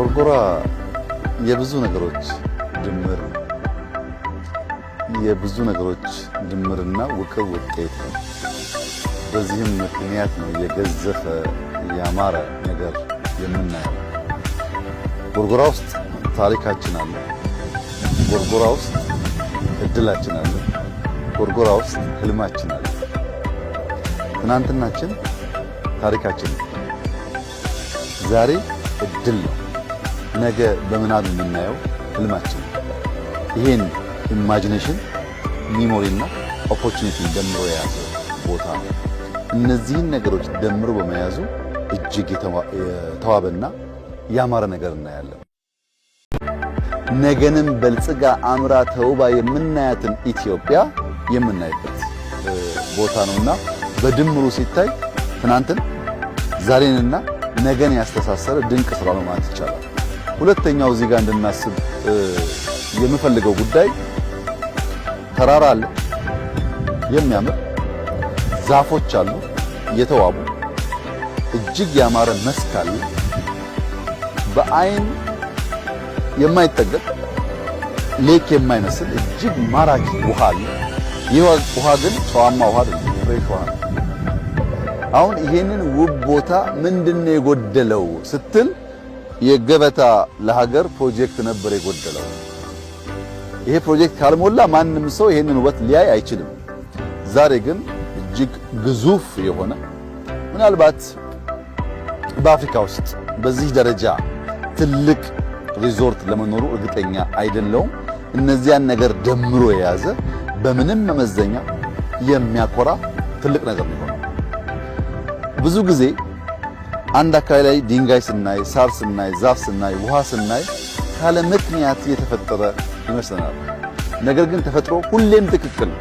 ጎርጎራ የብዙ ነገሮች ድምር የብዙ ነገሮች ድምርና ውቅር ውጤት ነው። በዚህም ምክንያት ነው የገዘፈ ያማረ ነገር የምናየው። ጎርጎራ ውስጥ ታሪካችን አለ። ጎርጎራ ውስጥ እድላችን አለ። ጎርጎራ ውስጥ ህልማችን አለ። ትናንትናችን ታሪካችን ነው። ዛሬ እድል ነው። ነገ በምናብ የምናየው ህልማችን ነው። ይሄን ኢማጂኔሽን ሚሞሪና ኦፖርቹኒቲ ደምሮ የያዘ ቦታ ነው። እነዚህን ነገሮች ደምሮ በመያዙ እጅግ የተዋበና ያማረ ነገር እናያለን። ነገንም በልጽጋ አምራ ተውባ የምናያትን ኢትዮጵያ የምናይበት ቦታ ነውና በድምሩ ሲታይ ትናንትን ዛሬንና ነገን ያስተሳሰረ ድንቅ ስራ ነው ማለት ይቻላል። ሁለተኛው እዚህ ጋር እንድናስብ የምፈልገው ጉዳይ ተራራ አለ፣ የሚያምር ዛፎች አሉ፣ የተዋቡ እጅግ ያማረ መስክ አለ፣ በአይን የማይጠገብ ሌክ የማይመስል እጅግ ማራኪ ውሃ አለ። ይህ ውሃ ግን ጨዋማ ውሃ አይደለም፣ ፍሬሽ ውሃ ነው። አሁን ይሄንን ውብ ቦታ ምንድነው የጎደለው ስትል የገበታ ለሀገር ፕሮጀክት ነበር የጎደለው። ይሄ ፕሮጀክት ካልሞላ ማንም ሰው ይሄንን ውበት ሊያይ አይችልም። ዛሬ ግን እጅግ ግዙፍ የሆነ ምናልባት በአፍሪካ ውስጥ በዚህ ደረጃ ትልቅ ሪዞርት ለመኖሩ እርግጠኛ አይደለሁም። እነዚያን ነገር ደምሮ የያዘ በምንም መመዘኛ የሚያኮራ ትልቅ ነገር ነው። ብዙ ጊዜ አንድ አካባቢ ላይ ድንጋይ ስናይ፣ ሳር ስናይ፣ ዛፍ ስናይ፣ ውሃ ስናይ ካለ ምክንያት የተፈጠረ ይመስለናል። ነገር ግን ተፈጥሮ ሁሌም ትክክል ነው።